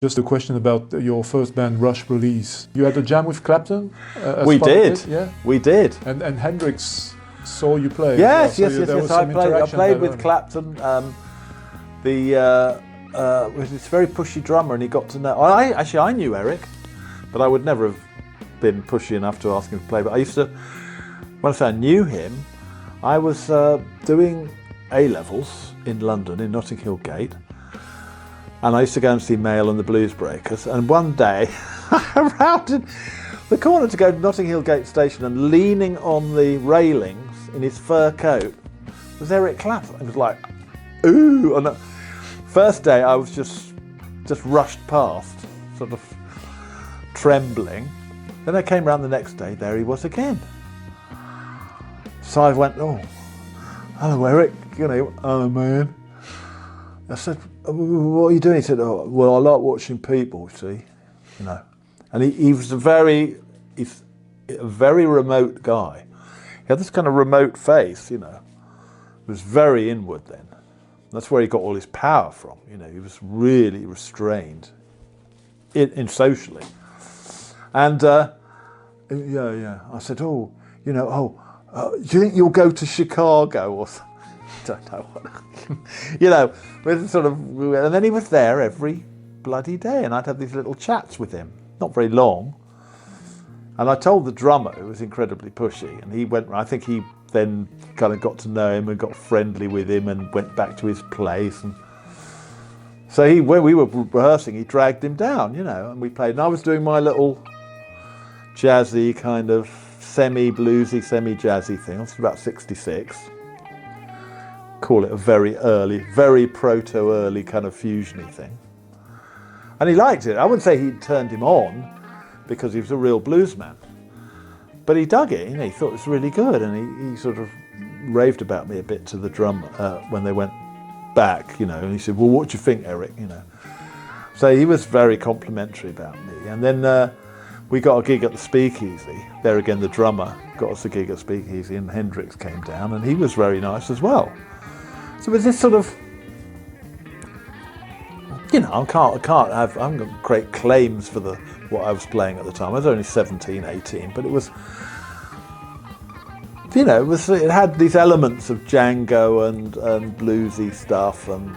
Just a question about your first band, Rush release. You had a jam with Clapton? We did. Yeah, we did. And Hendrix saw you play. Yes, well. yes. I played with Clapton. With this very pushy drummer, and he got to know. I knew Eric, but I would never have been pushy enough to ask him to play. But I used to. When I say I knew him, I was doing A-levels in London, in Notting Hill Gate. And I used to go and see Mail and the Blues Breakers. And one day, I rounded the corner to go to Notting Hill Gate Station, and leaning on the railings in his fur coat was Eric Clapton. It was like, ooh. And first day, I was just rushed past, sort of trembling. Then I came round the next day, there he was again. So I went, oh, hello Eric, hello man. I said, what are you doing? He said, oh, well, I like watching people, see, And he was a very remote guy. He had this kind of remote face, He was very inward then. That's where he got all his power from, He was really restrained in socially. And yeah. I said, do you think you'll go to Chicago or something? Don't know what. With sort of, and then he was there every bloody day, and I'd have these little chats with him, not very long. And I told the drummer, who was incredibly pushy, and he went. I think he then kind of got to know him and got friendly with him, and went back to his place. And so when we were rehearsing, he dragged him down, and we played. And I was doing my little jazzy kind of semi-bluesy, semi-jazzy thing. I was about 66. Call it a very proto-early kind of fusiony thing. And he liked it. I wouldn't say he turned him on because he was a real blues man. But he dug it, he thought it was really good, and he sort of raved about me a bit to the drummer when they went back, and he said, well, what do you think, Eric, So he was very complimentary about me. And then we got a gig at the Speakeasy. There again, the drummer got us a gig at Speakeasy, and Hendrix came down, and he was very nice as well. So it was this sort of, I haven't got great claims for what I was playing at the time. I was only 17, 18, but it was, it had these elements of Django and bluesy stuff, and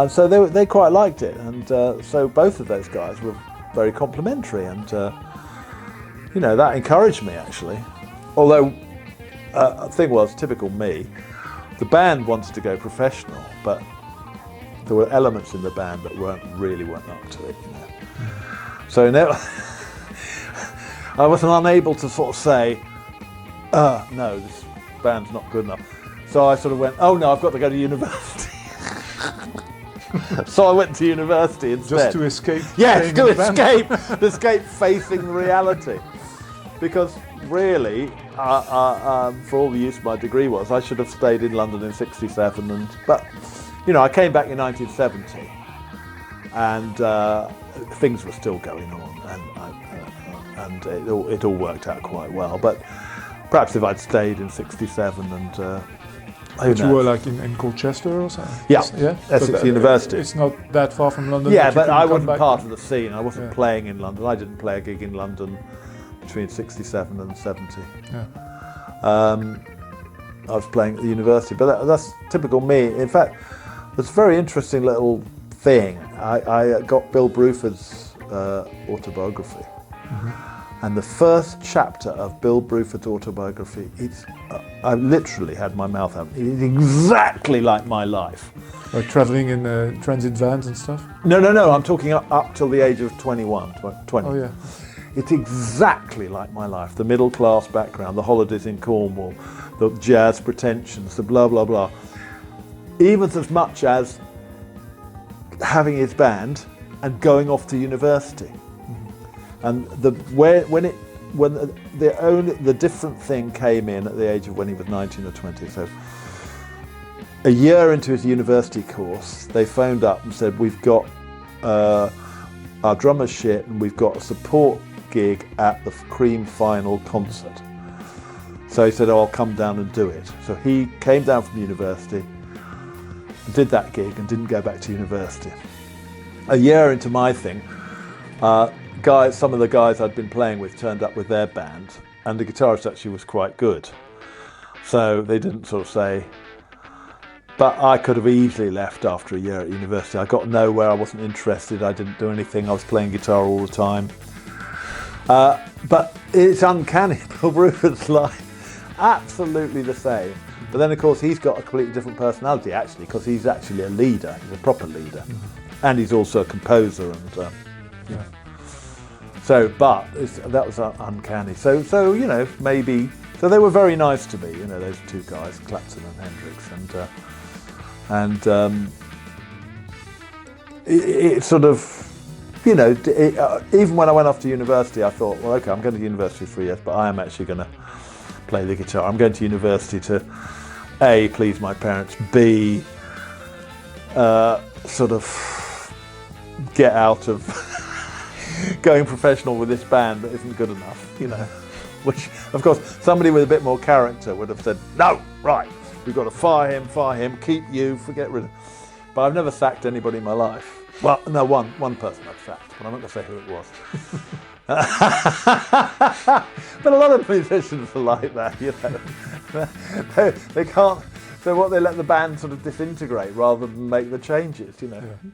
so they quite liked it, and so both of those guys were very complimentary, and that encouraged me actually. Although the thing was, typical me. The band wanted to go professional, but there were elements in the band that weren't up to it, So I was unable to sort of say, no, this band's not good enough. So I sort of went, oh no, I've got to go to university. So I went to university instead. Just to escape? Yes, to escape facing reality. Because really, for all the use my degree was, I should have stayed in London in '67. But I came back in 1970, and things were still going on, and it all worked out quite well. But perhaps if I'd stayed in '67 and. But you were like in Colchester or something? Yeah. Essex University. It's not that far from London. Yeah, but I wasn't part of the scene. I wasn't playing in London. I didn't play a gig in London between 67 and 70. Yeah. I was playing at the university, but that's typical me. In fact, it's a very interesting little thing. I got Bill Bruford's autobiography. Mm-hmm. And the first chapter of Bill Bruford's autobiography, I literally had my mouth out. It's exactly like my life. Like travelling in transit vans and stuff? No. I'm talking up till the age of 21, 20. Oh, yeah. It's exactly like my life. The middle class background, the holidays in Cornwall, the jazz pretensions, the blah, blah, blah. Even as much as having his band and going off to university. And the different thing came in at the age of when he was 19 or 20. So a year into his university course, they phoned up and said, we've got our drummer's shit and we've got a support gig at the Cream final concert. So he said, I'll come down and do it. So he came down from university, did that gig and didn't go back to university. a year into my thing, some of the guys I'd been playing with turned up with their band, and the guitarist actually was quite good. So they didn't sort of say, but I could have easily left after a year at university. I got nowhere, I wasn't interested, I didn't do anything, I was playing guitar all the time. But it's uncanny, Bill Bruford's like absolutely the same. But then of course he's got a completely different personality actually, because he's actually a leader, he's a proper leader. Mm-hmm. And he's also a composer and yeah. So, but that was uncanny. So you know, maybe, so they were very nice to me, you know, those two guys, Clapton and Hendrix, and it sort of, you know, even when I went off to university, I thought, well, okay, I'm going to university for 3 years, but I am actually going to play the guitar. I'm going to university to A, please my parents, B, sort of get out of going professional with this band that isn't good enough, you know. Which, of course, somebody with a bit more character would have said, no, right, we've got to fire him, keep you, forget rid of him. But I've never sacked anybody in my life. Well, no, one person I've sacked, but I'm not going to say who it was. But a lot of musicians are like that, you know. They can't, so what, they let the band sort of disintegrate rather than make the changes, you know. Yeah.